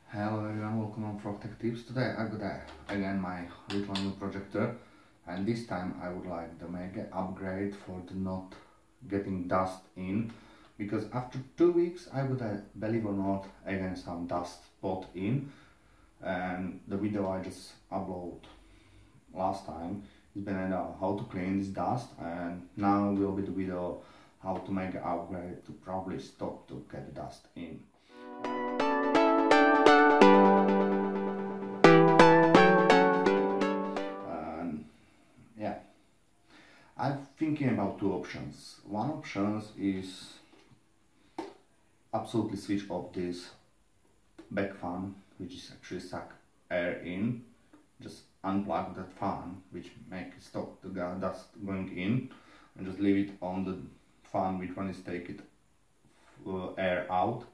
Hello everyone, welcome on Projector. Today I got again my little new projector, and this time I would like to make an upgrade for the not getting dust in, because after 2 weeks I got, believe or not, again some dust spot in, and the video I just uploaded last time is been how to clean this dust, and now will be the video how to make an upgrade to probably stop to get the dust in. I'm thinking about two options. One option is absolutely switch off this back fan, which is actually suck air in. Just unplug that fan, which make it stop the dust going in, and just leave it on the fan, which one is take it air out.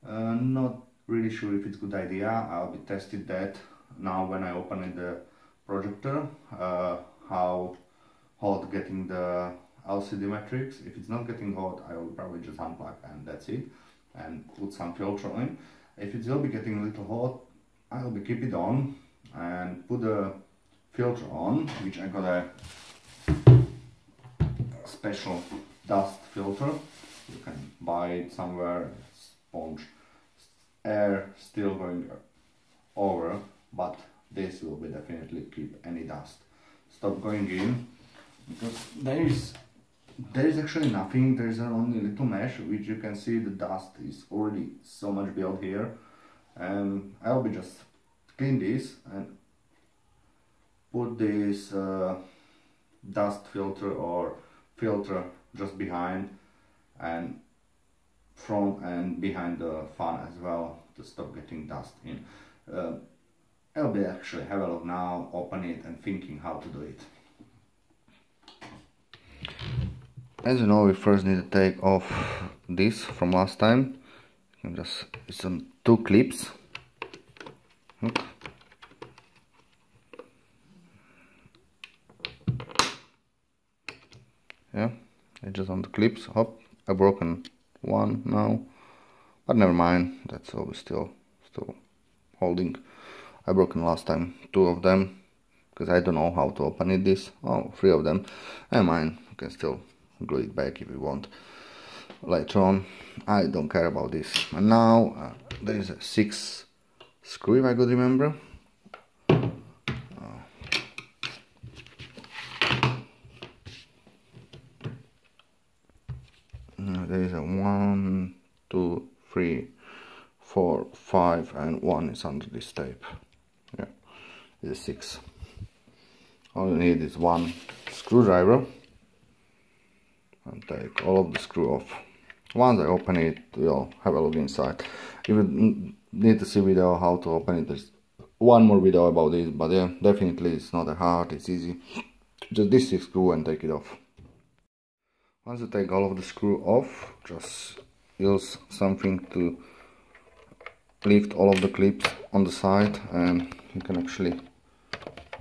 Not really sure if it's a good idea. I'll be testing that now when I open the projector, how hot getting the LCD matrix. If it's not getting hot, I will probably just unplug and that's it, and put some filter in. If it will be getting a little hot, I will be keep it on and put the filter on, which I got a special dust filter. You can buy it somewhere. Sponge, air still going over, but this will be definitely keep any dust stop going in, because there is actually nothing. There is only a little mesh, which you can see the dust is already so much built here, and I'll be just clean this and put this dust filter or filter just behind and front and behind the fan as well, to stop getting dust in. I'll be actually have a look now, open it and thinking how to do it. As you know, we first need to take off this from last time. You can just, it's on 2 clips. Look. Yeah, it's just on the clips. Hop, I broken one now, but never mind, that's always still holding. I broken last time 2 of them, because I don't know how to open it. This, oh, 3 of them. Never mind, you can still glue it back if you want later on. I don't care about this. And now there is a 6 screw, if I could remember. There is a 1, 2, 3, 4, 5, and 1 is under this tape. Yeah, it's a 6. All you need is 1 screwdriver, and take all of the screw off. Once I open it, we'll have a look inside. If you need to see video how to open it, there's one more video about this, but yeah, definitely it's not that hard, it's easy. Just this 6 screw and take it off. Once you take all of the screw off, just use something to lift all of the clips on the side, and you can actually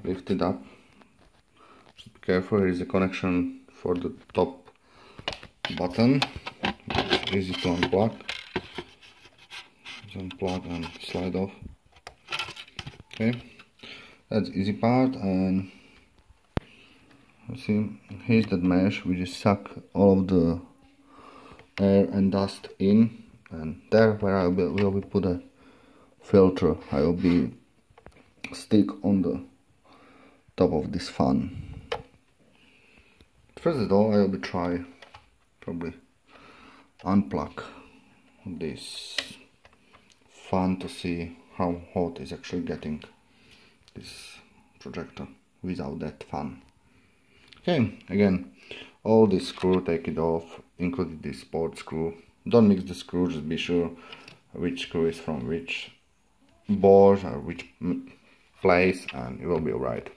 lift it up. Just be careful, here is a connection for the top button. It's easy to unplug. Just unplug and slide off. Okay, that's the easy part. And you see, here's that mesh which is suck all of the air and dust in, and there where I will be put a filter, I will be stick on the top of this fan. First of all, I will be try probably unplug this fan to see how hot is actually getting this projector without that fan. Okay, again, all this screw, take it off, including this sport screw. Don't mix the screw, just be sure which screw is from which board or which place, and it will be alright.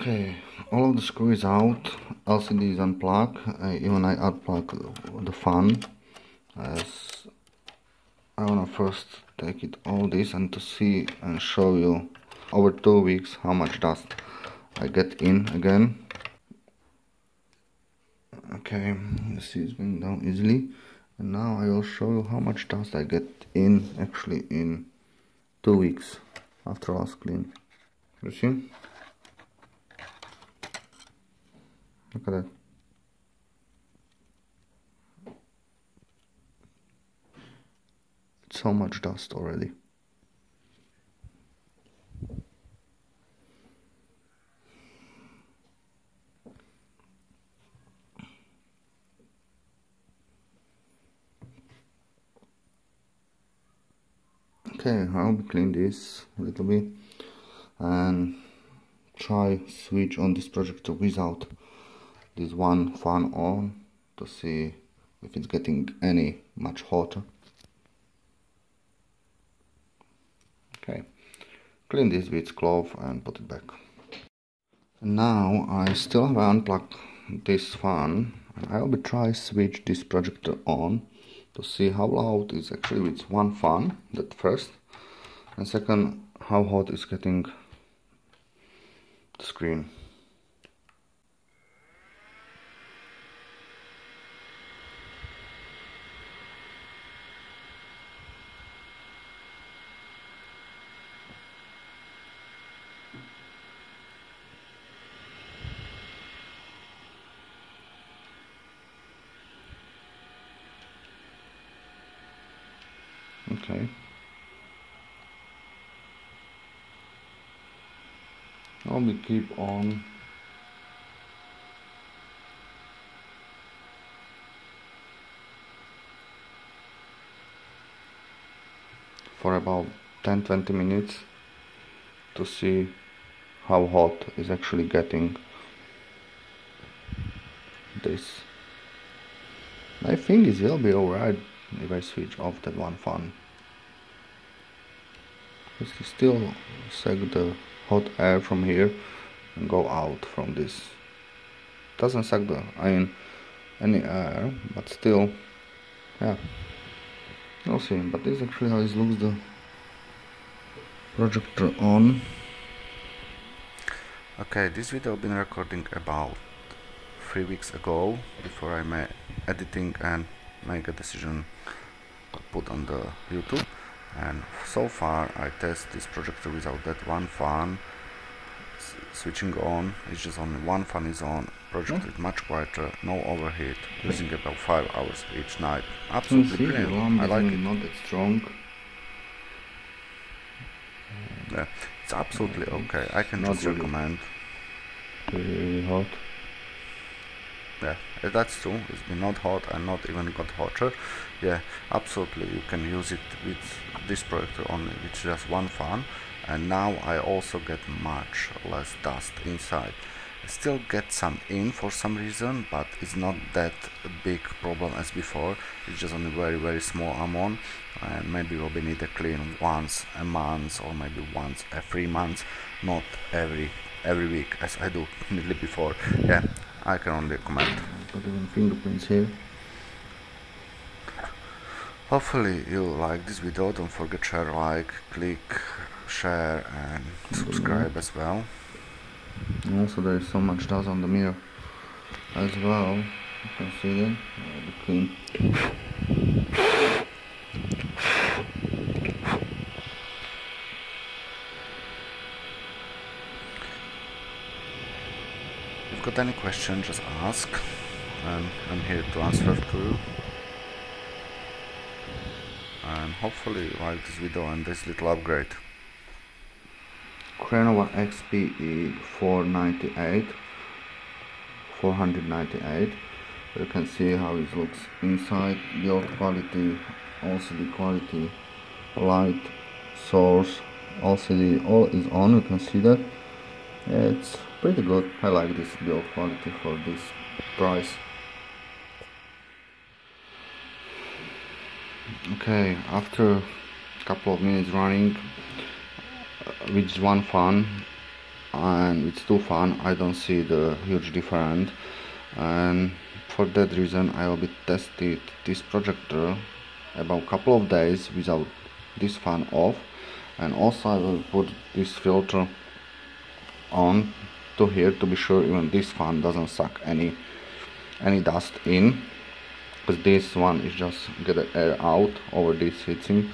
Okay, all of the screw is out, LCD is unplugged. Even I unplug the fan, as I wanna first take it all this and to see and show you over 2 weeks how much dust I get in again. Okay, you see it's going down easily, and now I will show you how much dust I get in actually in 2 weeks after last clean. You see? Look at that. It's so much dust already. Okay, I'll clean this a little bit and try switch on this projector without this one fan on to see if it's getting any much hotter. Okay, clean this with cloth and put it back. And now I still have unplugged this fan and I'll be try switch this projector on to see how loud is actually with one fan, that first, and second, how hot is getting the screen. Okay. I'll be keep on for about 10-20 minutes to see how hot is actually getting this. I think it will be alright if I switch off that one fan. It still suck the hot air from here and go out from this. Doesn't suck the any air, but still, yeah. We'll see. But this is actually how it looks. The projector on. Okay, this video I've been recording about 3 weeks ago before I made editing and make a decision to put on the YouTube. And so far I test this projector without that one fan switching on. It's just only one fan is on. Projector is much quieter, no overheat, using about 5 hours each night. Absolutely brilliant. I like it. Not that strong. Yeah, it's absolutely okay. I can just recommend. Really hot. Yeah, that's true. It's been not hot and not even got hotter. Yeah, absolutely. You can use it with this projector only with just one fan. And now I also get much less dust inside. I still get some in for some reason, but it's not that big problem as before. It's just only very small amount, and maybe will be need a clean once a month or maybe once every month, not every week as I do nearly before. Yeah, I can only recommend. Got even fingerprints here. Hopefully you like this video. Don't forget share, like, click, share and subscribe as well. And also there is so much dust on the mirror as well. You can see that. I'll be clean. If you've got any questions, just ask, and I'm here to answer to you. And hopefully you like this video and this little upgrade. CRENOVA XPE498. You can see how it looks inside, build quality, LCD quality, light source, LCD, all is on. You can see that it's pretty good. I like this build quality for this price. Okay, after a couple of minutes running with one fan and with two fan, I don't see the huge difference, and for that reason I will be tested this projector about a couple of days without this fan off, and also I will put this filter on to here to be sure even this fan doesn't suck any dust in, because this one is just get the air out over this heatsink,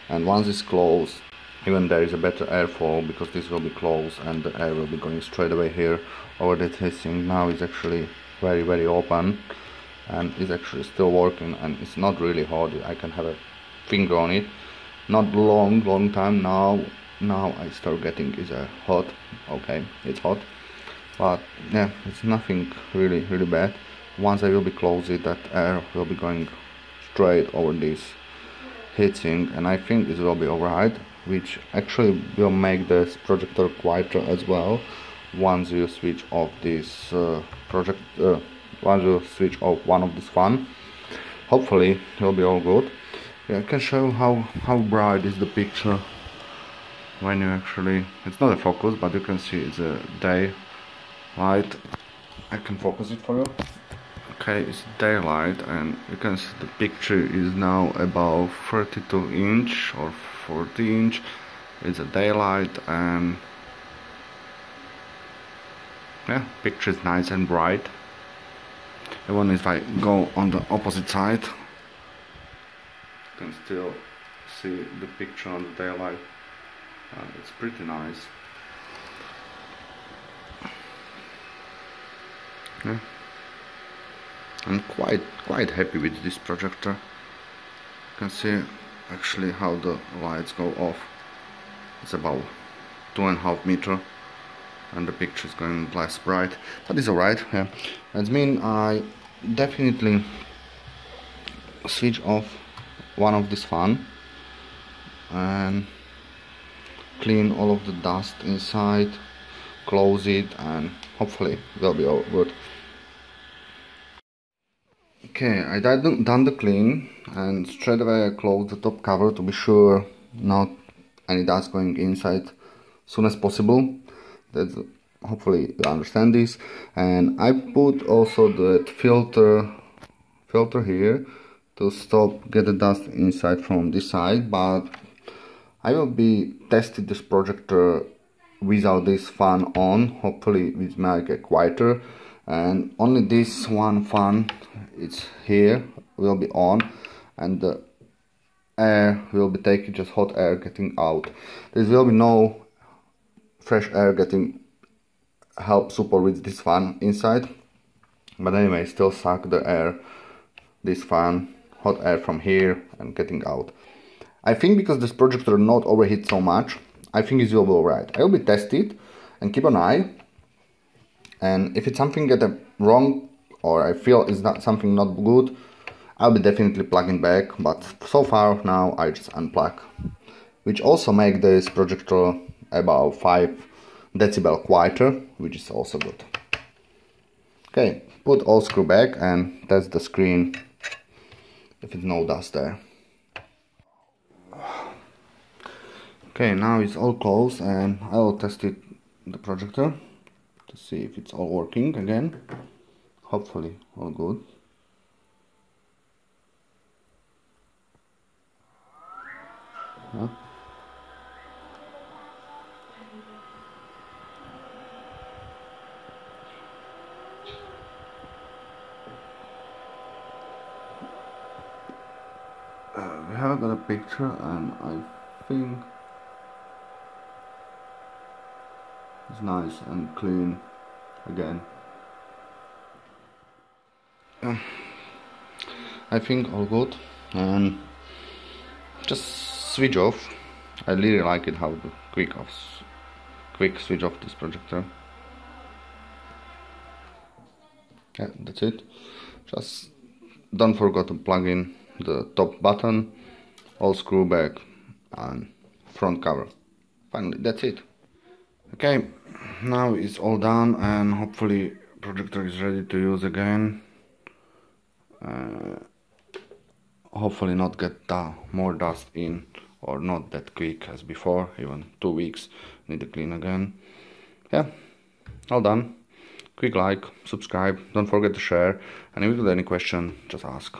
and once it's closed even there is a better airflow, because this will be closed and the air will be going straight away here over the heatsink. Now it's actually very open and it's actually still working, and it's not really hot. I can have a finger on it, not long time. Now I start getting is hot. Okay, it's hot, but yeah, it's nothing really bad. Once I will be close it, that air will be going straight over this heatsink, and I think it will be overheat, which actually will make this projector quieter as well. Once you switch off this once you switch off one of this fan, hopefully it will be all good. Yeah, I can show how bright is the picture when you actually, it's not a focus, but you can see it's a day light. I can focus it for you. Okay, it's daylight, and you can see the picture is now about 32 inch or 40 inch. It's a daylight, and yeah, picture is nice and bright. Even if I go on the opposite side, you can still see the picture on the daylight. It's pretty nice. Yeah. I'm quite happy with this projector. You can see actually how the lights go off. It's about 2.5 meters, and the picture is going less bright, but it's alright. Yeah, that means I definitely switch off one of this fan and clean all of the dust inside, close it, and hopefully it will be all good. Okay, I done the clean, and straight away I closed the top cover to be sure not any dust going inside soon as possible. That's hopefully you understand this. And I put also the filter here to get the dust inside from this side, but I will be testing this projector without this fan on. Hopefully it will make it quieter, and only this one fan, it's here, will be on, and the air will be taking just hot air getting out. There will be no fresh air getting help support with this fan inside, but anyway, still suck the air, this fan, hot air from here and getting out. I think because this projector not overheat so much, I think it will be alright. I will be test it and keep an eye, and if it's something get wrong or I feel it's not something not good, I'll be definitely plugging back, but so far now I just unplug, which also make this projector about 5 decibel quieter, which is also good. Okay, put all screw back and test the screen if it's no dust there. Okay, now it's all closed, and I will test it, the projector, to see if it's all working again. Hopefully all good. Yeah. We haven't got a picture, and I think it's nice and clean again. I think all good, and just switch off. I really like it how the quick switch off this projector. Yeah, that's it. Just don't forget to plug in the top button, all screw back and front cover. Finally, that's it. Okay, now it's all done, and hopefully projector is ready to use again. Hopefully not get more dust in, or not that quick as before. Even 2 weeks need to clean again. Yeah, all done. Quick like, subscribe, don't forget to share, and if you have any question, just ask.